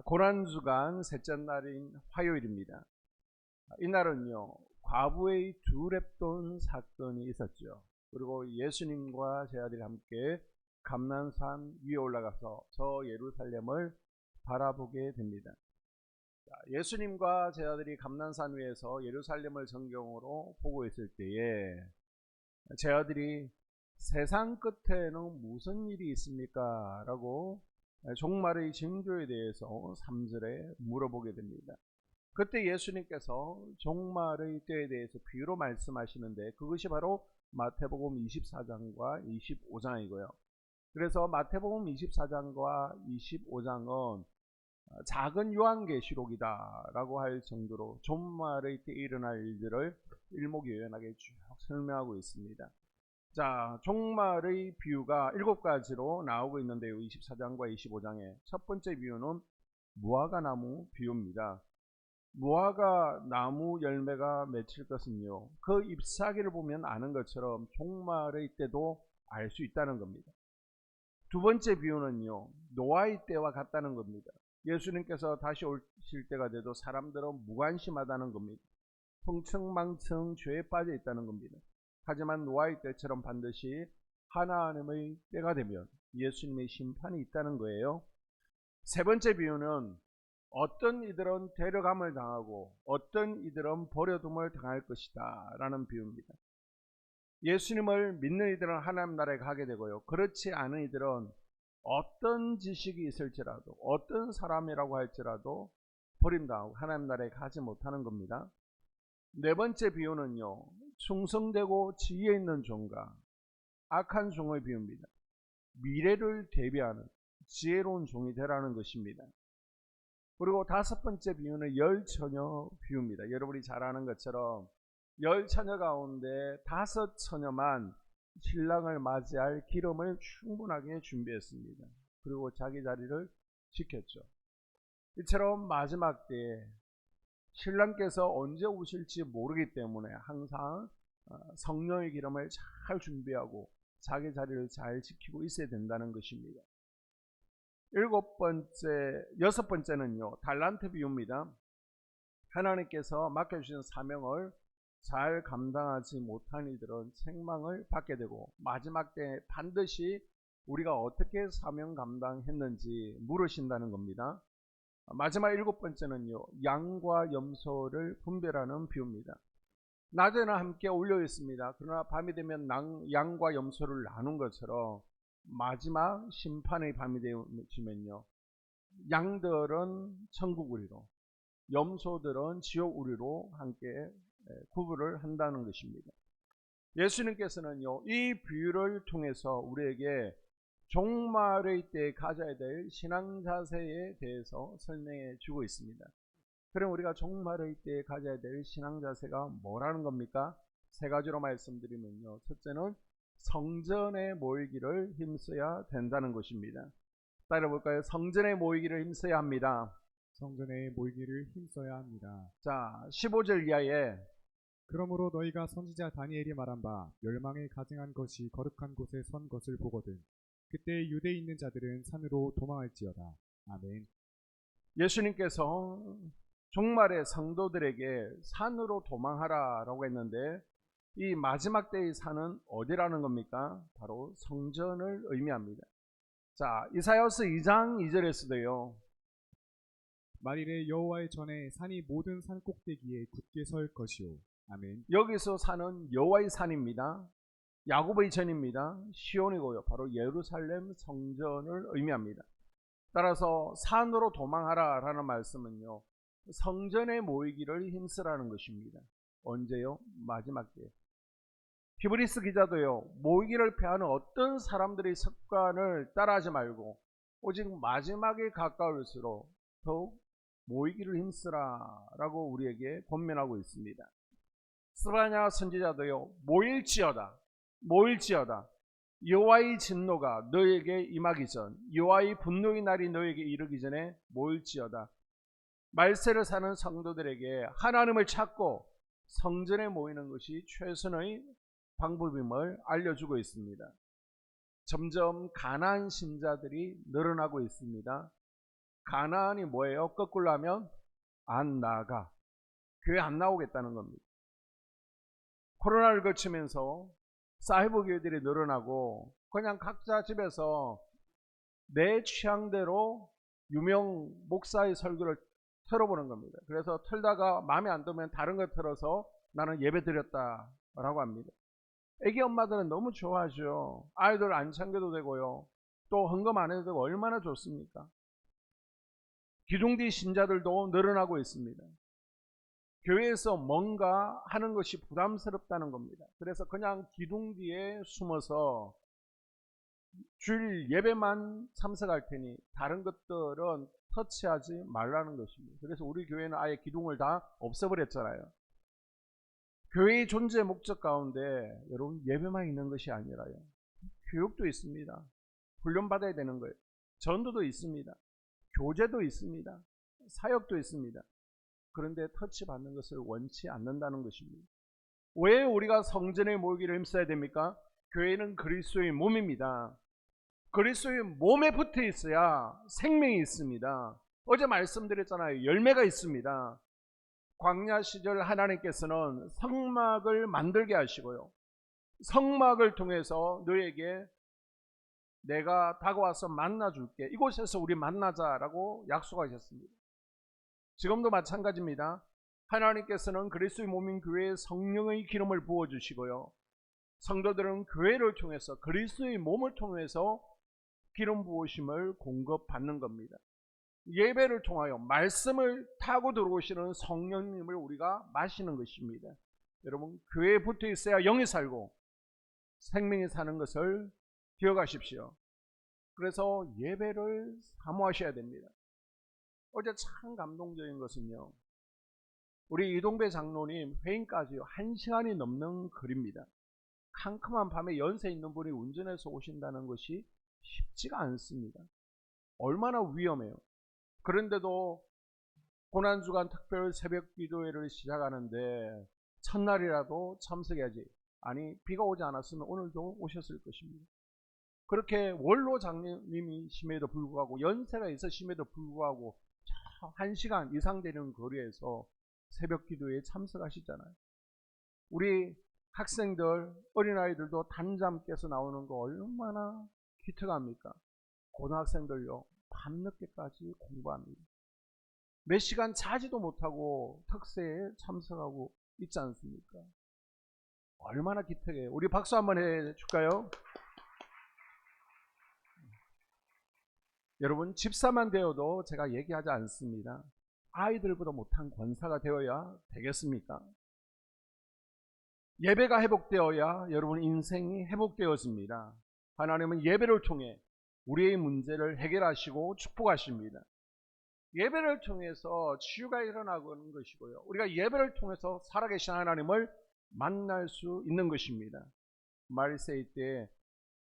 고난주간 셋째 날인 화요일입니다. 이날은요, 과부의 두렙돈 사건이 있었죠. 그리고 예수님과 제 아들이 함께 감난산 위에 올라가서 저 예루살렘을 바라보게 됩니다. 예수님과 제 아들이 감난산 위에서 예루살렘을 전경으로 보고 있을 때에 제 아들이 세상 끝에는 무슨 일이 있습니까? 라고 종말의 징조에 대해서 3절에 물어보게 됩니다. 그때 예수님께서 종말의 때에 대해서 비유로 말씀하시는데 그것이 바로 마태복음 24장과 25장이고요. 그래서 마태복음 24장과 25장은 작은 요한계시록이다 라고 할 정도로 종말의 때 일어날 일들을 일목요연하게 쭉 설명하고 있습니다. 자, 종말의 비유가 7가지로 나오고 있는데요. 24장과 25장에 첫 번째 비유는 무화과나무 비유입니다. 무화과 나무 열매가 맺힐 것은요, 그 잎사귀를 보면 아는 것처럼 종말의 때도 알 수 있다는 겁니다. 두 번째 비유는요, 노아의 때와 같다는 겁니다. 예수님께서 다시 오실 때가 돼도 사람들은 무관심하다는 겁니다. 흥청망청 죄에 빠져 있다는 겁니다. 하지만 노아의 때처럼 반드시 하나님의 때가 되면 예수님의 심판이 있다는 거예요. 세 번째 비유는 어떤 이들은 데려감을 당하고 어떤 이들은 버려둠을 당할 것이다 라는 비유입니다. 예수님을 믿는 이들은 하나님 나라에 가게 되고요, 그렇지 않은 이들은 어떤 지식이 있을지라도 어떤 사람이라고 할지라도 버림당하고 하나님 나라에 가지 못하는 겁니다. 네 번째 비유는요, 충성되고 지혜 있는 종과 악한 종의 비유입니다. 미래를 대비하는 지혜로운 종이 되라는 것입니다. 그리고 다섯 번째 비유는 열 처녀 비유입니다. 여러분이 잘 아는 것처럼 열 처녀 가운데 5처녀만 신랑을 맞이할 기름을 충분하게 준비했습니다. 그리고 자기 자리를 지켰죠. 이처럼 마지막 때에 신랑께서 언제 오실지 모르기 때문에 항상 성령의 기름을 잘 준비하고 자기 자리를 잘 지키고 있어야 된다는 것입니다. 여섯 번째는요, 달란트 비유입니다. 하나님께서 맡겨주신 사명을 잘 감당하지 못한 이들은 책망을 받게 되고 마지막 때 반드시 우리가 어떻게 사명 감당했는지 물으신다는 겁니다. 마지막 7번째는요, 양과 염소를 분별하는 비유입니다. 낮에는 함께 올려 있습니다. 그러나 밤이 되면 양과 염소를 나눈 것처럼 마지막 심판의 밤이 되면요, 양들은 천국 우리로, 염소들은 지옥 우리로 함께 구분을 한다는 것입니다. 예수님께서는요, 이 비유를 통해서 우리에게 종말의 때에 가져야 될 신앙 자세에 대해서 설명해 주고 있습니다. 그럼 우리가 종말의 때에 가져야 될 신앙 자세가 뭐라는 겁니까? 세 가지로 말씀드리면요, 첫째는 성전에 모이기를 힘써야 된다는 것입니다. 따라볼까요? 성전에 모이기를 힘써야 합니다. 성전에 모이기를 힘써야 합니다. 자, 15절 이하에 그러므로 너희가 선지자 다니엘이 말한 바 멸망에 가증한 것이 거룩한 곳에 선 것을 보거든 그때 유대에 있는 자들은 산으로 도망할지어다. 아멘. 예수님께서 종말의 성도들에게 산으로 도망하라 라고 했는데 이 마지막 때의 산은 어디라는 겁니까? 바로 성전을 의미합니다. 자, 이사야서 2장 2절에서도요, 만일에 여호와의 전에 산이 모든 산 꼭대기에 굳게 설 것이요. 아멘. 여기서 산은 여호와의 산입니다. 야곱의 전입니다. 시온이고요, 바로 예루살렘 성전을 의미합니다. 따라서 산으로 도망하라 라는 말씀은요, 성전에 모이기를 힘쓰라는 것입니다. 언제요? 마지막 때. 히브리스 기자도요, 모이기를 패하는 어떤 사람들의 습관을 따라하지 말고 오직 마지막에 가까울수록 더욱 모이기를 힘쓰라 라고 우리에게 권면하고 있습니다. 스바냐 선지자도요, 모일지어다 여호와의 진노가 너에게 임하기 전, 여호와의 분노의 날이 너에게 이르기 전에 모일지어다. 말세를 사는 성도들에게 하나님을 찾고 성전에 모이는 것이 최선의 방법임을 알려주고 있습니다. 점점 가난한 신자들이 늘어나고 있습니다. 가나안이 뭐예요? 거꾸로 하면 안 나가. 교회 안 나오겠다는 겁니다. 코로나를 거치면서 사이버 교회들이 늘어나고 그냥 각자 집에서 내 취향대로 유명 목사의 설교를 틀어보는 겁니다. 그래서 틀다가 마음에 안 들면 다른 거 틀어서 나는 예배 드렸다라고 합니다. 애기 엄마들은 너무 좋아하죠. 아이들 안 챙겨도 되고요. 또 헌금 안 해도 되고 얼마나 좋습니까? 기둥뒤 신자들도 늘어나고 있습니다. 교회에서 뭔가 하는 것이 부담스럽다는 겁니다. 그래서 그냥 기둥뒤에 숨어서 주일 예배만 참석할 테니 다른 것들은 터치하지 말라는 것입니다. 그래서 우리 교회는 아예 기둥을 다 없애버렸잖아요. 교회의 존재 목적 가운데 여러분 예배만 있는 것이 아니라요. 교육도 있습니다. 훈련받아야 되는 거예요. 전도도 있습니다. 교제도 있습니다. 사역도 있습니다. 그런데 터치받는 것을 원치 않는다는 것입니다. 왜 우리가 성전에 모이기를 힘써야 됩니까? 교회는 그리스도의 몸입니다. 그리스도의 몸에 붙어 있어야 생명이 있습니다. 어제 말씀드렸잖아요. 열매가 있습니다. 광야 시절 하나님께서는 성막을 만들게 하시고요. 성막을 통해서 너에게 내가 다가와서 만나줄게. 이곳에서 우리 만나자라고 약속하셨습니다. 지금도 마찬가지입니다. 하나님께서는 그리스도의 몸인 교회에 성령의 기름을 부어주시고요. 성도들은 교회를 통해서 그리스도의 몸을 통해서 기름 부으심을 공급받는 겁니다. 예배를 통하여 말씀을 타고 들어오시는 성령님을 우리가 마시는 것입니다. 여러분 교회에 붙어 있어야 영이 살고 생명이 사는 것을 기억하십시오. 그래서 예배를 사모하셔야 됩니다. 어제 참 감동적인 것은요. 우리 이동배 장로님 회의까지 1시간이 넘는 글입니다. 캄캄한 밤에 연세 있는 분이 운전해서 오신다는 것이 쉽지가 않습니다. 얼마나 위험해요. 그런데도 고난주간 특별 새벽 기도회를 시작하는데 첫날이라도 참석해야지. 아니 비가 오지 않았으면 오늘도 오셨을 것입니다. 그렇게 원로 장로님이심에도 불구하고 연세가 있으심에도 불구하고 1시간 이상 되는 거리에서 새벽 기도회에 참석하시잖아요. 우리 학생들, 어린아이들도 단잠 깨서 나오는 거 얼마나 기특합니까? 고등학생들요. 밤늦게까지 공부합니다. 몇 시간 자지도 못하고 특세에 참석하고 있지 않습니까? 얼마나 기특해요. 우리 박수 한번 해줄까요? 여러분 집사만 되어도 제가 얘기하지 않습니다. 아이들보다 못한 권사가 되어야 되겠습니까? 예배가 회복되어야 여러분 인생이 회복되었습니다. 하나님은 예배를 통해 우리의 문제를 해결하시고 축복하십니다. 예배를 통해서 치유가 일어나는 것이고요. 우리가 예배를 통해서 살아계신 하나님을 만날 수 있는 것입니다. 말세일 때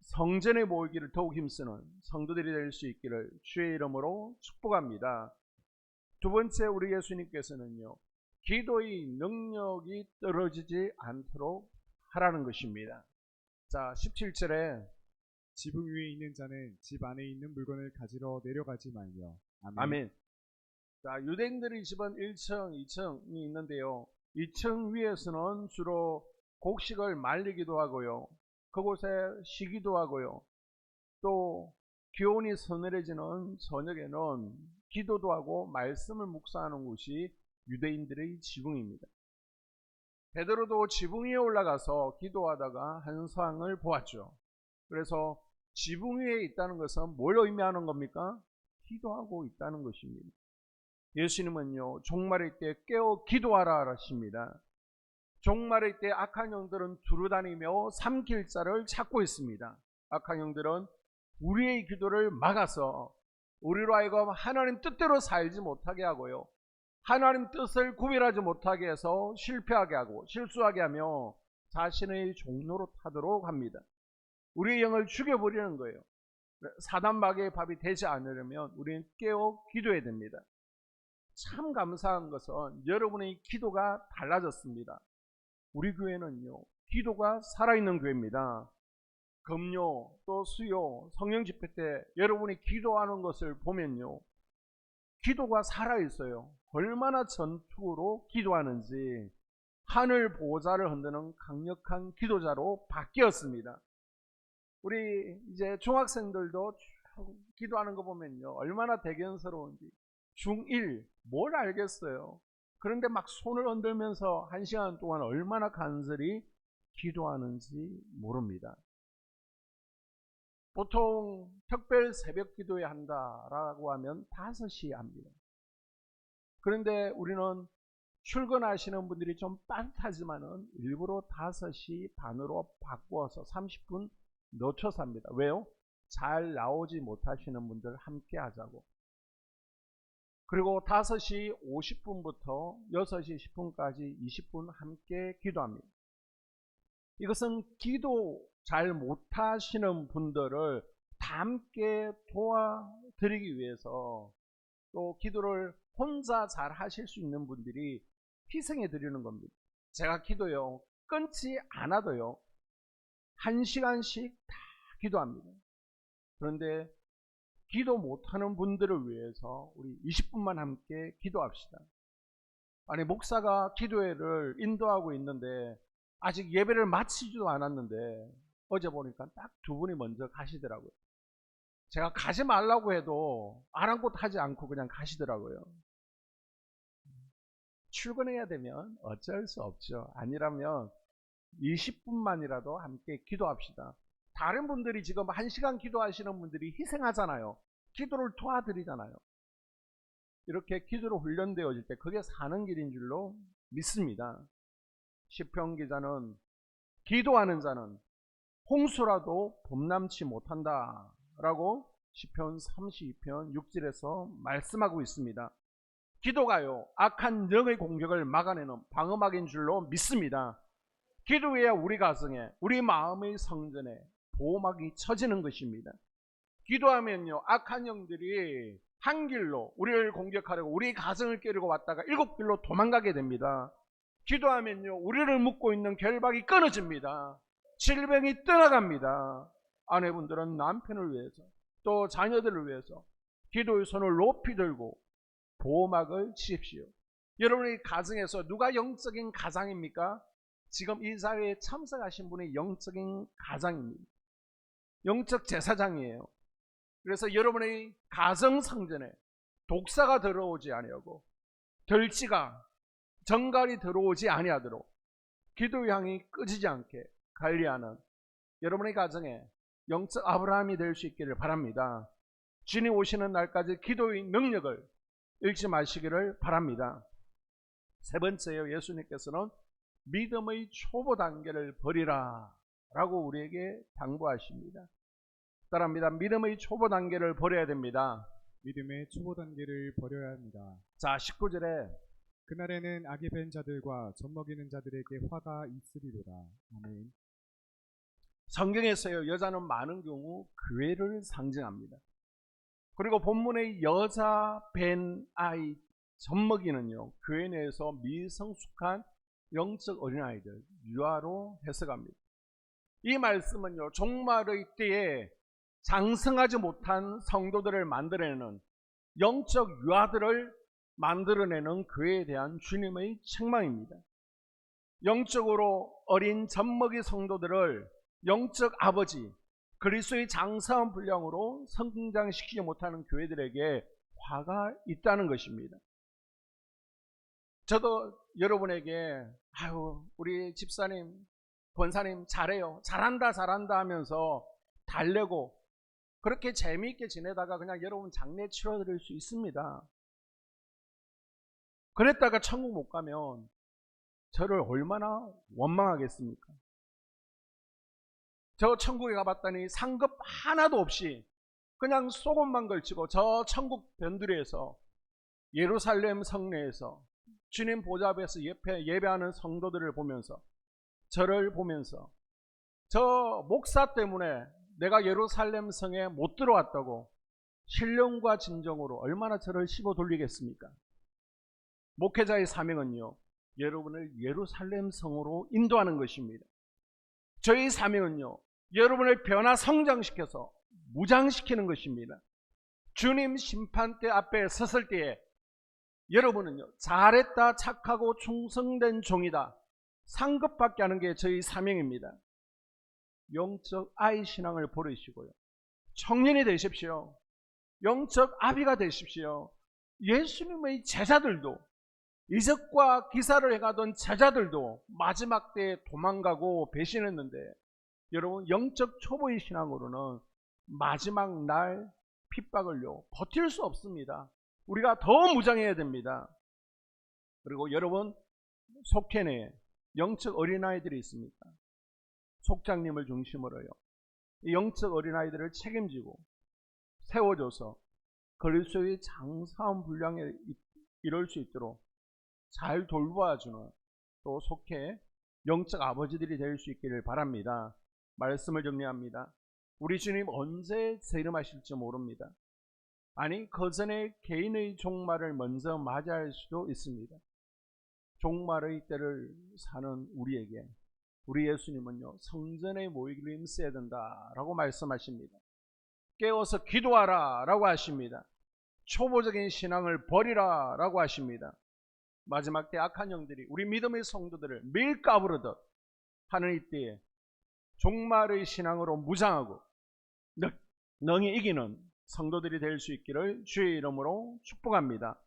성전에 모이기를 더욱 힘쓰는 성도들이 될 수 있기를 주의 이름으로 축복합니다. 두 번째 우리 예수님께서는요. 기도의 능력이 떨어지지 않도록 하라는 것입니다. 자 17절에 지붕 위에 있는 자는 집 안에 있는 물건을 가지러 내려가지 말며. 아멘. 아멘. 자 유대인들의 집은 1층, 2층이 있는데요. 2층 위에서는 주로 곡식을 말리기도 하고요. 그곳에 쉬기도 하고요. 또 기온이 서늘해지는 저녁에는 기도도 하고 말씀을 묵상하는 곳이 유대인들의 지붕입니다. 베드로도 지붕 위에 올라가서 기도하다가 한 상을 보았죠. 그래서 지붕 위에 있다는 것은 뭘 의미하는 겁니까? 기도하고 있다는 것입니다. 예수님은요 종말의 때 깨어 기도하라 하십니다. 종말의 때 악한 영들은 두루다니며 삼킬 자를 찾고 있습니다. 악한 영들은 우리의 기도를 막아서 우리로 하여금 하나님 뜻대로 살지 못하게 하고요. 하나님 뜻을 구별하지 못하게 해서 실패하게 하고 실수하게 하며 자신의 종로로 타도록 합니다. 우리의 영을 죽여버리는 거예요. 사단 마귀의 밥이 되지 않으려면 우리는 깨어 기도해야 됩니다. 참 감사한 것은 여러분의 기도가 달라졌습니다. 우리 교회는요 기도가 살아있는 교회입니다. 금요 또 수요 성령 집회 때 여러분이 기도하는 것을 보면요 기도가 살아있어요. 얼마나 전투로 기도하는지 하늘 보좌를 흔드는 강력한 기도자로 바뀌었습니다. 우리 이제 중학생들도 기도하는 거 보면요, 얼마나 대견스러운지. 중1 뭘 알겠어요. 그런데 막 손을 흔들면서 1시간 동안 얼마나 간절히 기도하는지 모릅니다. 보통 특별 새벽 기도회 한다라고 하면 5시에 합니다. 그런데 우리는 출근하시는 분들이 좀 빠듯하지만은 일부러 5시 반으로 바꾸어서 30분 늦춰서 합니다. 왜요? 잘 나오지 못하시는 분들 함께 하자고. 그리고 5시 50분부터 6시 10분까지 20분 함께 기도합니다. 이것은 기도 잘 못하시는 분들을 다 함께 도와드리기 위해서, 또 기도를 혼자 잘 하실 수 있는 분들이 희생해 드리는 겁니다. 제가 기도요, 끊지 않아도요 1시간씩 다 기도합니다. 그런데 기도 못하는 분들을 위해서 우리 20분만 함께 기도합시다. 아니, 목사가 기도회를 인도하고 있는데 아직 예배를 마치지도 않았는데 어제 보니까 딱 2분이 먼저 가시더라고요. 제가 가지 말라고 해도 아랑곳하지 않고 그냥 가시더라고요. 출근해야 되면 어쩔 수 없죠. 아니라면 20분만이라도 함께 기도합시다. 다른 분들이 지금 1시간 기도하시는 분들이 희생하잖아요. 기도를 도와드리잖아요. 이렇게 기도로 훈련되어질 때 그게 사는 길인 줄로 믿습니다. 시편 기자는 기도하는 자는 홍수라도 범람치 못한다 라고 시편 32편 6절에서 말씀하고 있습니다. 기도가요, 악한 영의 공격을 막아내는 방어막인 줄로 믿습니다. 기도해야 우리 가정에, 우리 마음의 성전에 보호막이 쳐지는 것입니다. 기도하면요, 악한 영들이 한 길로 우리를 공격하려고 우리 가정을 깨르고 왔다가 7길로 도망가게 됩니다. 기도하면요, 우리를 묶고 있는 결박이 끊어집니다. 질병이 떠나갑니다. 아내분들은 남편을 위해서, 또 자녀들을 위해서 기도의 손을 높이 들고 보호막을 치십시오. 여러분의 가정에서 누가 영적인 가장입니까? 지금 이 사회에 참석하신 분이 영적인 가장입니다. 영적 제사장이에요. 그래서 여러분의 가정 성전에 독사가 들어오지 아니하고 들쥐가 정갈이 들어오지 아니하도록 기도의 향이 꺼지지 않게 관리하는 여러분의 가정에 영적 아브라함이 될 수 있기를 바랍니다. 주님 오시는 날까지 기도의 능력을 잃지 마시기를 바랍니다. 세 번째요, 예수님께서는 믿음의 초보 단계를 버리라 라고 우리에게 당부하십니다. 따라합니다. 믿음의 초보 단계를 버려야 됩니다. 믿음의 초보 단계를 버려야 합니다. 자, 19절에 그날에는 악이 벤 자들과 젖먹이는 자들에게 화가 있으리로다. 아멘. 성경에서요, 여자는 많은 경우 교회를 상징합니다. 그리고 본문의 여자 벤 아이 젖먹이는요, 교회 내에서 미성숙한 영적 어린아이들, 유아로 해석합니다. 이 말씀은요, 종말의 때에 장성하지 못한 성도들을 만들어내는 영적 유아들을 만들어내는 교회에 대한 주님의 책망입니다. 영적으로 어린 젖먹이 성도들을 영적 아버지 그리스도의 장사한 분량으로 성장시키지 못하는 교회들에게 화가 있다는 것입니다. 저도 여러분에게 우리 집사님, 권사님 잘해요, 잘한다 하면서 달래고 그렇게 재미있게 지내다가 그냥 여러분 장례 치러드릴 수 있습니다. 그랬다가 천국 못 가면 저를 얼마나 원망하겠습니까? 저 천국에 가봤더니 상급 하나도 없이 그냥 속옷만 걸치고 저 천국 변두리에서 예루살렘 성내에서 주님 보좌 앞에서 예배하는 성도들을 보면서, 저를 보면서 저 목사 때문에 내가 예루살렘 성에 못 들어왔다고 신령과 진정으로 얼마나 저를 씹어 돌리겠습니까? 목회자의 사명은요, 여러분을 예루살렘 성으로 인도하는 것입니다. 저희 사명은요, 여러분을 변화 성장시켜서 무장시키는 것입니다. 주님 심판대 앞에 섰을 때에 여러분은요, 잘했다, 착하고 충성된 종이다, 상급받게 하는 게 저희 사명입니다. 영적 아이 신앙을 버리시고요, 청년이 되십시오. 영적 아비가 되십시오. 예수님의 제자들도, 이적과 기사를 해가던 제자들도 마지막 때에 도망가고 배신했는데, 여러분 영적 초보의 신앙으로는 마지막 날 핍박을요 버틸 수 없습니다. 우리가 더 무장해야 됩니다. 그리고 여러분 속회 내에 영적 어린아이들이 있습니다. 속장님을 중심으로요, 이 영적 어린아이들을 책임지고 세워줘서 그리스도의 장사한 분량에 이룰 수 있도록 잘 돌봐주는 또 속해 영적 아버지들이 될 수 있기를 바랍니다. 말씀을 정리합니다. 우리 주님 언제 재림하실지 모릅니다. 아니, 그 전에 개인의 종말을 먼저 맞이할 수도 있습니다. 종말의 때를 사는 우리에게 우리 예수님은요, 성전에 모이기를 힘써야 된다라고 말씀하십니다. 깨어서 기도하라 라고 하십니다. 초보적인 신앙을 버리라 라고 하십니다. 마지막 때 악한 영들이 우리 믿음의 성도들을 밀가부르듯 하는 이때에 종말의 신앙으로 무장하고 능히 이기는 성도들이 될 수 있기를 주의 이름으로 축복합니다.